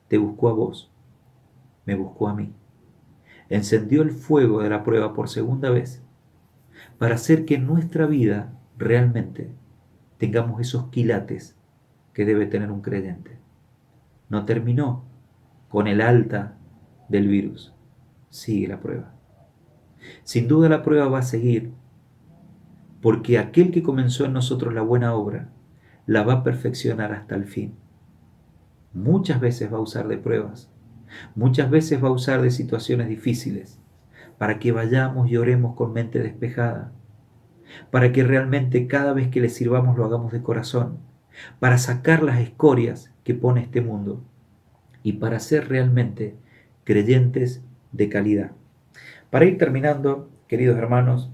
Te buscó a vos. Me buscó a mí. Encendió el fuego de la prueba por segunda vez para hacer que en nuestra vida realmente tengamos esos quilates que debe tener un creyente. No terminó con el alta del virus. Sigue la prueba. Sin duda la prueba va a seguir, porque aquel que comenzó en nosotros la buena obra la va a perfeccionar hasta el fin. Muchas veces va a usar de pruebas. Muchas veces va a usar de situaciones difíciles para que vayamos y oremos con mente despejada, para que realmente cada vez que le sirvamos lo hagamos de corazón, para sacar las escorias que pone este mundo y para ser realmente creyentes de calidad. Para ir terminando, queridos hermanos,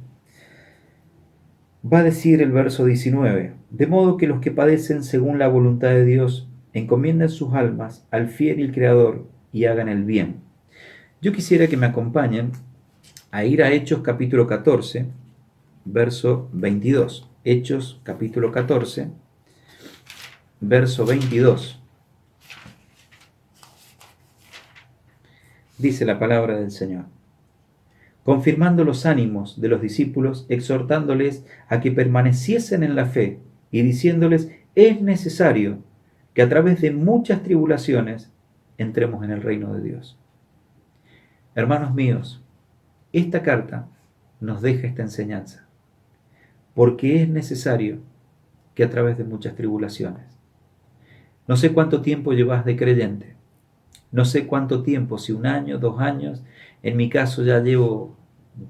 va a decir el verso 19, de modo que los que padecen según la voluntad de Dios encomienden sus almas al fiel y Creador y hagan el bien. Yo quisiera que me acompañen a ir a Hechos capítulo 14, verso 22. Hechos capítulo 14, verso 22. Dice la palabra del Señor: confirmando los ánimos de los discípulos, exhortándoles a que permaneciesen en la fe y diciéndoles, es necesario que a través de muchas tribulaciones entremos en el reino de Dios. Hermanos míos, esta carta nos deja esta enseñanza, porque es necesario que a través de muchas tribulaciones. No sé cuánto tiempo llevas de creyente, no sé cuánto tiempo, si 1 año, 2 años, en mi caso ya llevo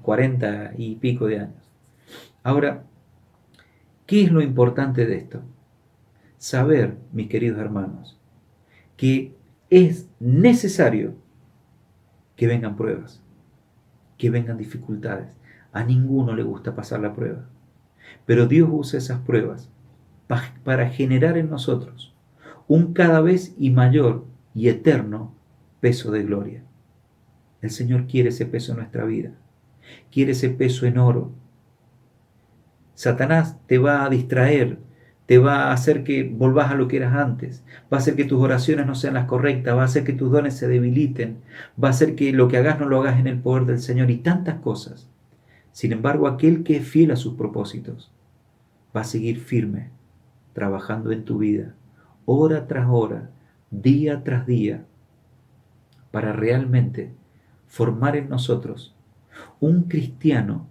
40 y pico de años. Ahora, ¿qué es lo importante de esto? Saber, mis queridos hermanos, que es necesario que vengan pruebas, que vengan dificultades. A ninguno le gusta pasar la prueba, pero Dios usa esas pruebas para generar en nosotros un cada vez y mayor y eterno peso de gloria. El Señor quiere ese peso en nuestra vida, quiere ese peso en oro. Satanás te va a distraer, te va a hacer que volvás a lo que eras antes, va a hacer que tus oraciones no sean las correctas, va a hacer que tus dones se debiliten, va a hacer que lo que hagas no lo hagas en el poder del Señor y tantas cosas. Sin embargo, aquel que es fiel a sus propósitos va a seguir firme, trabajando en tu vida, hora tras hora, día tras día, para realmente formar en nosotros un cristiano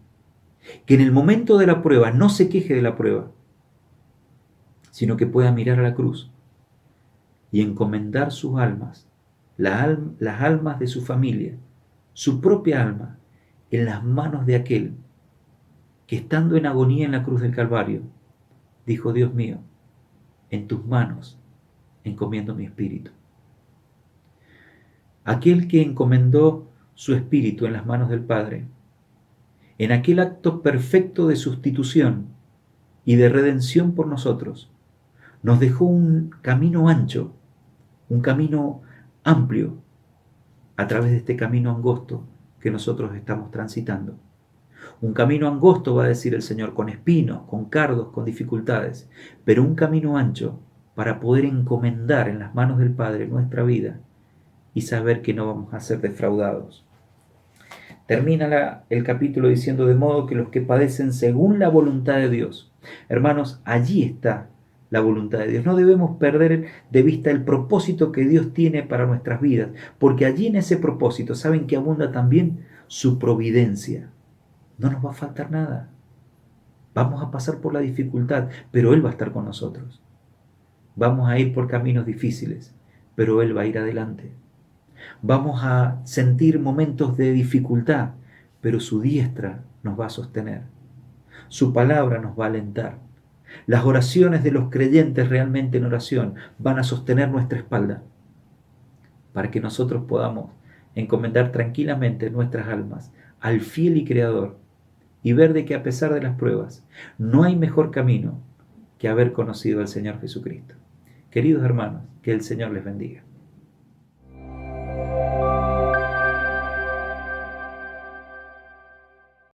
que en el momento de la prueba no se queje de la prueba, sino que pueda mirar a la cruz y encomendar sus almas, las almas de su familia, su propia alma, en las manos de aquel que estando en agonía en la cruz del Calvario, dijo, Dios mío, en tus manos encomiendo mi espíritu. Aquel que encomendó su espíritu en las manos del Padre, en aquel acto perfecto de sustitución y de redención por nosotros, nos dejó un camino ancho, un camino amplio, a través de este camino angosto que nosotros estamos transitando. Un camino angosto, va a decir el Señor, con espinos, con cardos, con dificultades, pero un camino ancho para poder encomendar en las manos del Padre nuestra vida y saber que no vamos a ser defraudados. Termina el capítulo diciendo, de modo que los que padecen según la voluntad de Dios. Hermanos, allí está la voluntad de Dios. No debemos perder de vista el propósito que Dios tiene para nuestras vidas, porque allí en ese propósito, ¿saben que abunda también su providencia? No nos va a faltar nada. Vamos a pasar por la dificultad, pero Él va a estar con nosotros. Vamos a ir por caminos difíciles, pero Él va a ir adelante. Vamos a sentir momentos de dificultad, pero su diestra nos va a sostener. Su palabra nos va a alentar. Las oraciones de los creyentes realmente en oración van a sostener nuestra espalda para que nosotros podamos encomendar tranquilamente nuestras almas al fiel y creador y ver de que a pesar de las pruebas no hay mejor camino que haber conocido al Señor Jesucristo. Queridos hermanos, que el Señor les bendiga.